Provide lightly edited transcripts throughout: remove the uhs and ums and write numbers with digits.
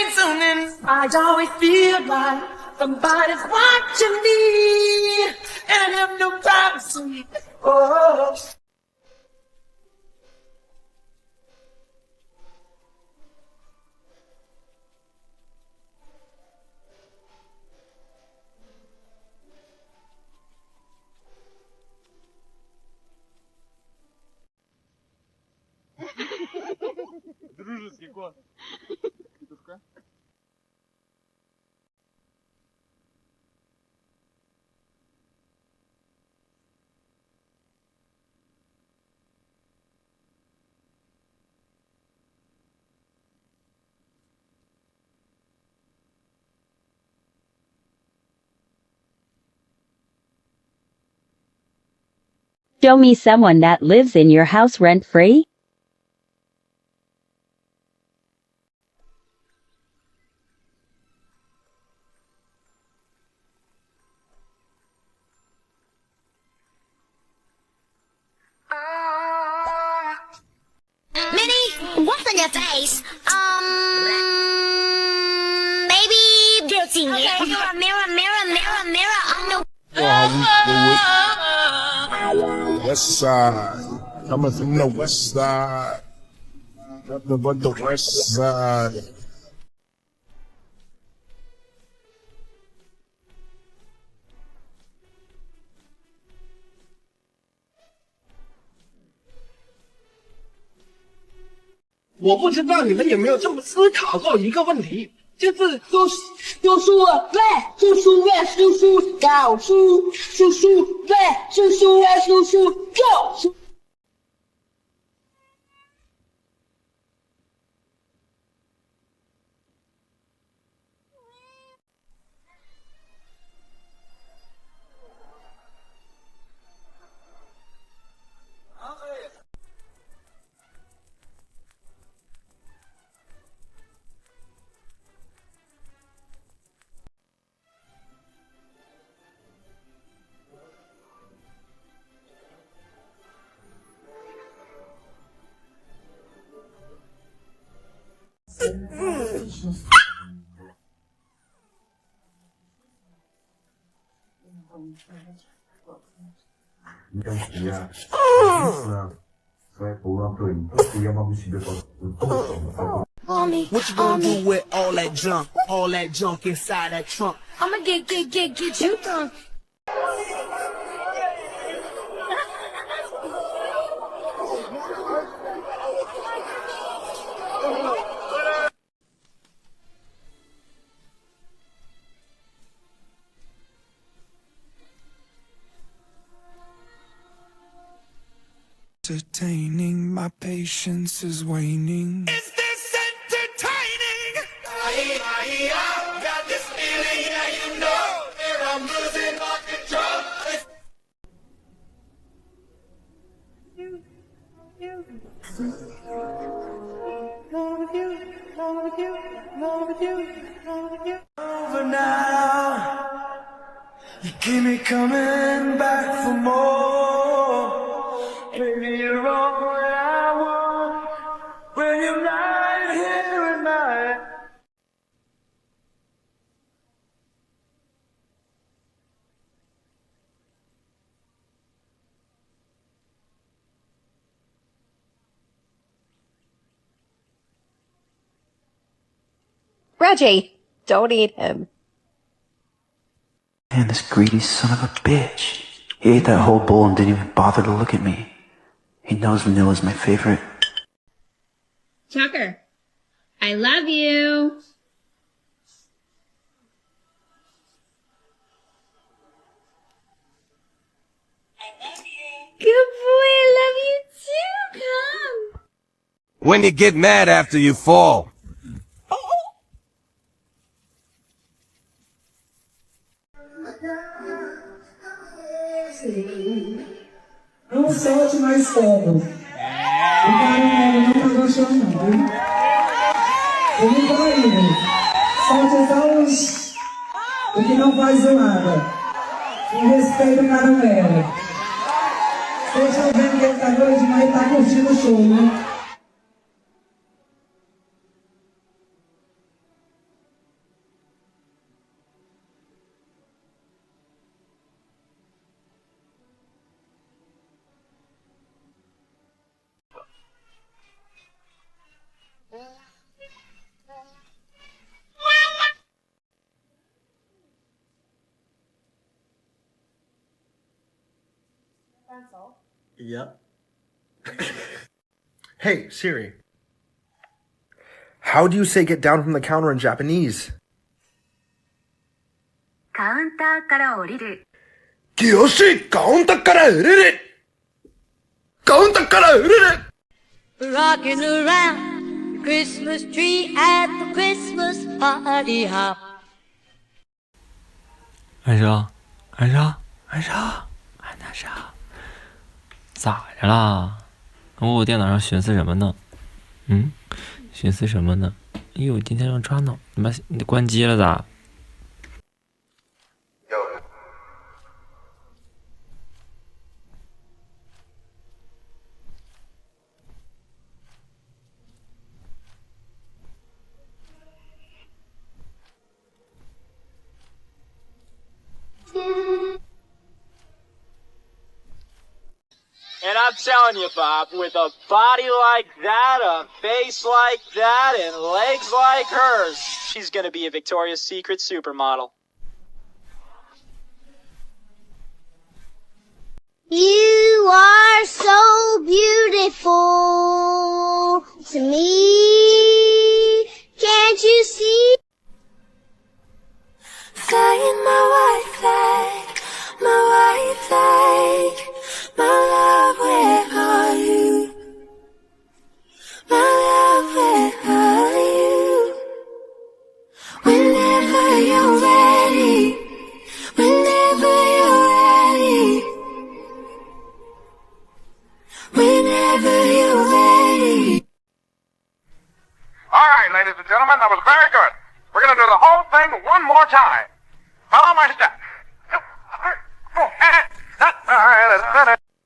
ain't tuning. I always feel like somebody's watching me, and I have no privacy. Oh. Дружеский кот. Петушка. Show me someone that lives in your house rent-free. Minnie, what's on your face? Maybe guilty. Okay. Mirror, mirror, mirror, mirror, mirror on the West side, coming from the west side, nothing but the west side.我不知道你们有没有这么思考过一个问题，就是叔叔啊，对，叔叔喂，叔叔告叔叔对，叔叔喂，叔叔告叔。What you gonna do with all that junk inside that trunk? I'ma get you drunk. Entertaining, my patience is waning. Is this entertaining? Got this feeling, yeah, you know that I'm losing my control. Over now, you keep me coming back for more. Baby, you're all that I want when you're not here at night. Reggie, don't eat him. Man, this greedy son of a bitch. He ate that whole bowl and didn't even bother to look at me. He knows vanilla's my favorite. Tucker, I love you. Good boy, I love you too. Come. When you get mad after you fall. Não solte mais fogo. O cara não tá gostando não, viu? Ele vai indo. Solte só o que não faz nada. E respeita o caramelo. Vocês estão vendo que ele tá doido demais e tá curtindo o show, né? Yep. Hey, Siri. How do you say get down from the counter in Japanese? カウンターから降りる。よし、カウンターから売れる。カウンターから売れる。 Rocking around Christmas tree at the Christmas party hop. 安生，咋的啦？我电脑上寻思什么呢？寻思什么呢？哎呦，今天要抓挠，你关机了咋？ And I'm telling you, Bob, with a body like that, a face like that, and legs like hers, she's gonna be a Victoria's Secret supermodel. You are so beautiful to me. Can't you see? Flying my white flag, my white flag. My love, where are you? My love, where are you? Whenever you're ready, whenever you're ready, whenever you're ready. All right, ladies and gentlemen, that was very good. We're going to do the whole thing one more time. Follow my steps.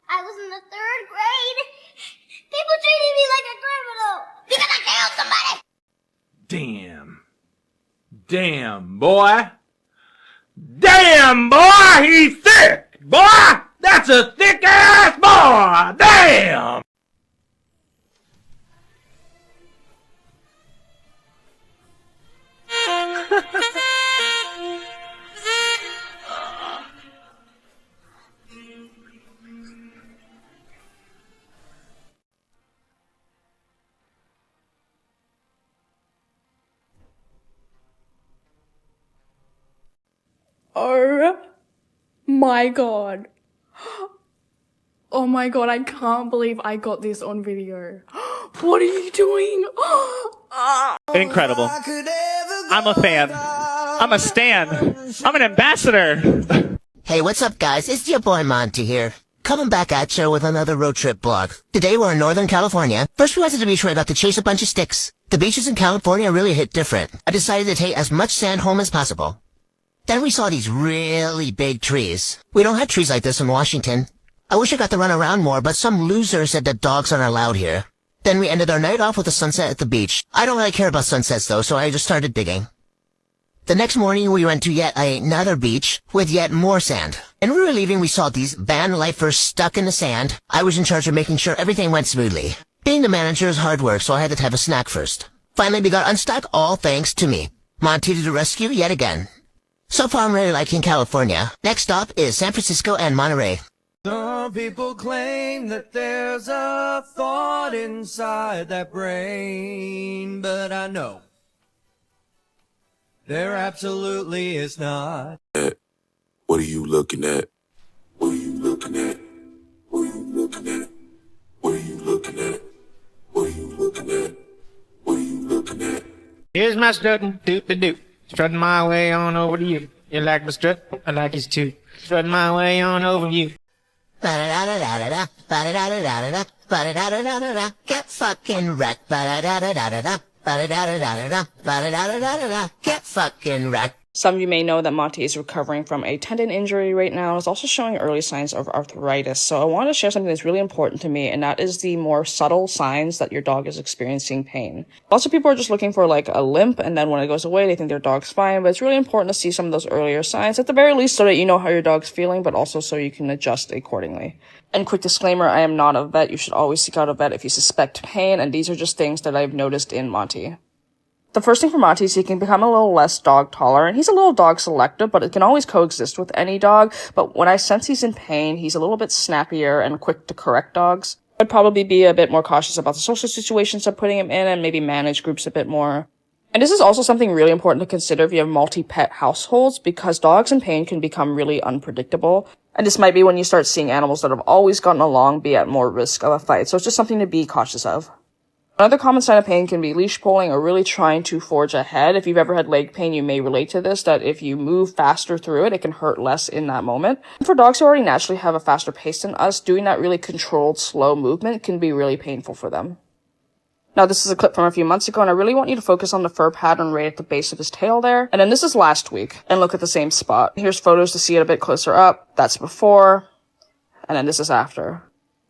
I was in the 3rd grade. People treated me like a criminal because I killed somebody. Damn, boy. Damn, boy, he's thick. Boy, that's a thick ass boy. Damn. Oh my god. Oh my god, I can't believe I got this on video. What are you doing? Incredible. I'm a fan. I'm a stan. I'm an ambassador. Hey, what's up, guys? It's your boy Monty here. Coming back at you with another road trip blog. Today we're in Northern California. First we went to the beach where I got to chase a bunch of sticks. The beaches in California really hit different. I decided to take as much sand home as possible. Then we saw these really big trees. We don't have trees like this in Washington. I wish I got to run around more, but some loser said that dogs aren't allowed here. Then we ended our night off with a sunset at the beach. I don't really care about sunsets though, so I just started digging. The next morning we went to yet another beach with yet more sand. And we were leaving, we saw these van lifers stuck in the sand. I was in charge of making sure everything went smoothly. Being the manager is hard work, so I had to have a snack first. Finally we got unstuck, all thanks to me. Monty to the rescue yet again. So far I'm really liking California. Next stop is San Francisco and Monterey. Some people claim that there's a thought inside that brain, but I know there absolutely is not. What are you looking at? What are you looking at? What are you looking at? What are you looking at? What are you looking at? What are you looking at? Here's my strutting, doop-a-doop. Strutting my way on over to you. You like my strut? I like his too. Strutting my way on over you. Ba-da-da-da-da-da, ba-da-da-da-da-da, ba-da-da-da-da-da, get fucking wrecked. Ba-da-da-da-da-da, ba-da-da-da-da-da, ba-da-da-da-da-da, get fucking wrecked. Some of you may know that Monty is recovering from a tendon injury right now and is also showing early signs of arthritis. So I want to share something that's really important to me, and that is the more subtle signs that your dog is experiencing pain. Lots of people are just looking for like a limp, and then when it goes away, they think their dog's fine. But it's really important to see some of those earlier signs, at the very least so that you know how your dog's feeling, but also so you can adjust accordingly. And quick disclaimer, I am not a vet. You should always seek out a vet if you suspect pain, and these are just things that I've noticed in Monty. The first thing for Monty is he can become a little less dog tolerant. He's a little dog selective, but it can always coexist with any dog. But when I sense he's in pain, he's a little bit snappier and quick to correct dogs. I'd probably be a bit more cautious about the social situations I'm putting him in and maybe manage groups a bit more. And this is also something really important to consider if you have multi-pet households, because dogs in pain can become really unpredictable. And this might be when you start seeing animals that have always gotten along be at more risk of a fight. So it's just something to be cautious of. Another common sign of pain can be leash pulling or really trying to forge ahead. If you've ever had leg pain, you may relate to this, that if you move faster through it, it can hurt less in that moment. For dogs who already naturally have a faster pace than us, doing that really controlled, slow movement can be really painful for them. Now, this is a clip from a few months ago, and I really want you to focus on the fur pattern right at the base of his tail there. And then this is last week, and look at the same spot. Here's photos to see it a bit closer up. That's before, and then this is after.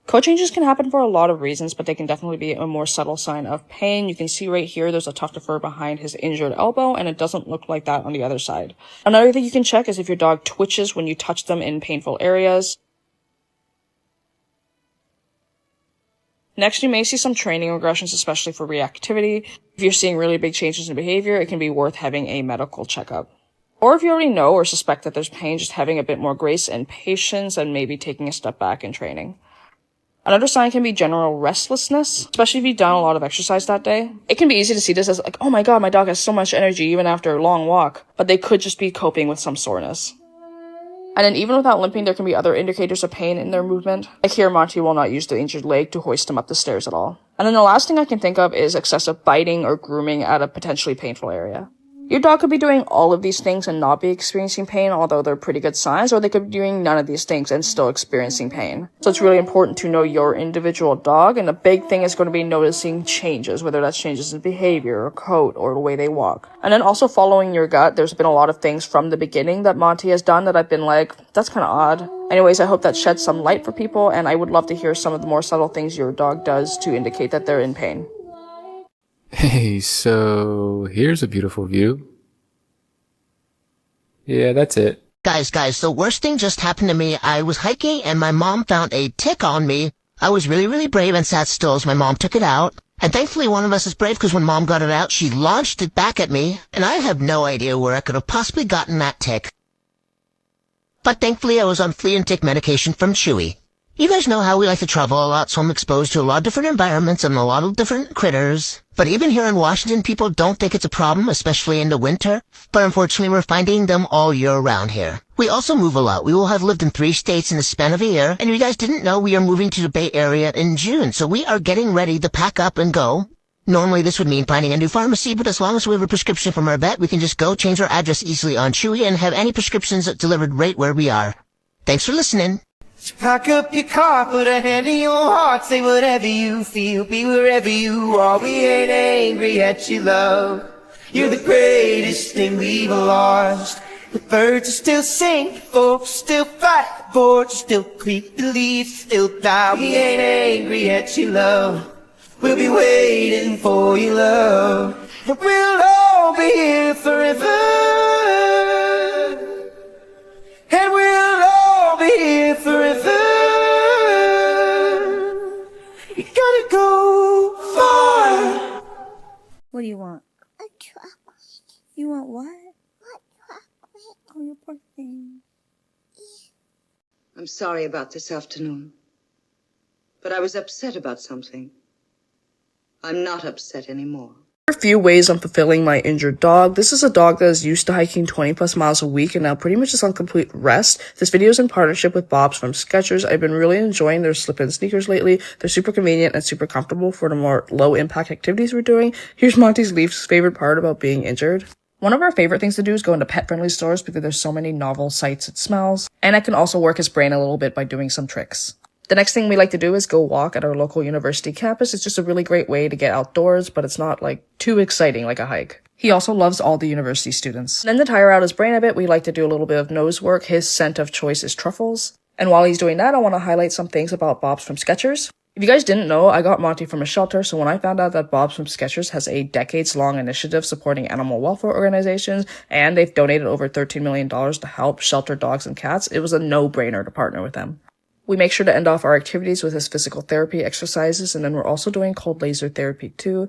Coat changes can happen for a lot of reasons, but they can definitely be a more subtle sign of pain. You can see right here, there's a tuft of fur behind his injured elbow, and it doesn't look like that on the other side. Another thing you can check is if your dog twitches when you touch them in painful areas. Next, you may see some training regressions, especially for reactivity. If you're seeing really big changes in behavior, it can be worth having a medical checkup. Or if you already know or suspect that there's pain, just having a bit more grace and patience and maybe taking a step back in training. Another sign can be general restlessness, especially if you've done a lot of exercise that day. It can be easy to see this as like, oh my god, my dog has so much energy even after a long walk, but they could just be coping with some soreness. And then even without limping, there can be other indicators of pain in their movement. Like here, Monty will not use the injured leg to hoist him up the stairs at all. And then the last thing I can think of is excessive biting or grooming at a potentially painful area. Your dog could be doing all of these things and not be experiencing pain, although they're pretty good signs, or they could be doing none of these things and still experiencing pain. So it's really important to know your individual dog, and the big thing is going to be noticing changes, whether that's changes in behavior or coat or the way they walk. And then also following your gut, there's been a lot of things from the beginning that Monty has done that I've been like, that's kind of odd. Anyways, I hope that sheds some light for people, and I would love to hear some of the more subtle things your dog does to indicate that they're in pain. Hey, so here's a beautiful view. Yeah, that's it. Guys, the worst thing just happened to me. I was hiking and my mom found a tick on me. I was really brave and sat still as my mom took it out. And thankfully one of us is brave because when mom got it out, she launched it back at me. And I have no idea where I could have possibly gotten that tick. But thankfully I was on flea and tick medication from Chewy. You guys know how we like to travel a lot, so I'm exposed to a lot of different environments and a lot of different critters. But even here in Washington, people don't think it's a problem, especially in the winter. But unfortunately, we're finding them all year round here. We also move a lot. We will have lived in 3 states in the span of a year. And if you guys didn't know, we are moving to the Bay Area in June. So we are getting ready to pack up and go. Normally, this would mean finding a new pharmacy, but as long as we have a prescription from our vet, we can just go change our address easily on Chewy and have any prescriptions delivered right where we are. Thanks for listening. Pack up your car, put a hand in your heart, say whatever you feel, be wherever you are. We ain't angry at your love. You're the greatest thing we've lost. The birds are still sing, folks still fight, the boards still creep, the leaves still die. We ain't angry at your love. We'll be waiting for your love. And we'll all be here forever. And we'll all be here forever. You gotta go far. What do you want? A chocolate. You want what? Hot chocolate. Oh, you poor thing. I'm sorry about this afternoon, but I was upset about something. I'm not upset anymore. There are a few ways I'm fulfilling my injured dog. This is a dog that is used to hiking 20 plus miles a week and now pretty much is on complete rest. This video is in partnership with Bob's from Skechers. I've been really enjoying their slip-in sneakers lately. They're super convenient and super comfortable for the more low-impact activities we're doing. Here's Monty's least favorite part about being injured. One of our favorite things to do is go into pet-friendly stores because there's so many novel sights and smells. And I can also work his brain a little bit by doing some tricks. The next thing we like to do is go walk at our local university campus. It's just a really great way to get outdoors, but it's not like too exciting like a hike. He also loves all the university students. And then to tire out his brain a bit, we like to do a little bit of nose work. His scent of choice is truffles. And while he's doing that, I want to highlight some things about Bob's from Skechers. If you guys didn't know, I got Monty from a shelter, so when I found out that Bob's from Skechers has a decades-long initiative supporting animal welfare organizations, and they've donated over $13 million to help shelter dogs and cats, it was a no-brainer to partner with them. We make sure to end off our activities with his physical therapy exercises, and then we're also doing cold laser therapy too.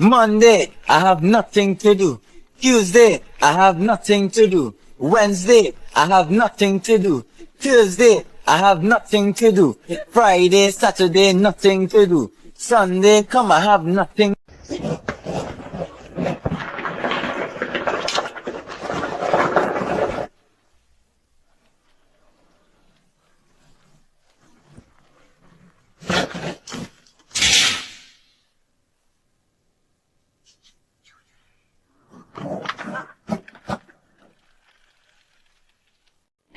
Monday, I have nothing to do. Tuesday, I have nothing to do. Wednesday, I have nothing to do. Thursday, I have nothing to do. Friday, Saturday, nothing to do. Sunday, come, I have nothing.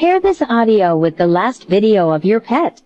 Pair this audio with the last video of your pet.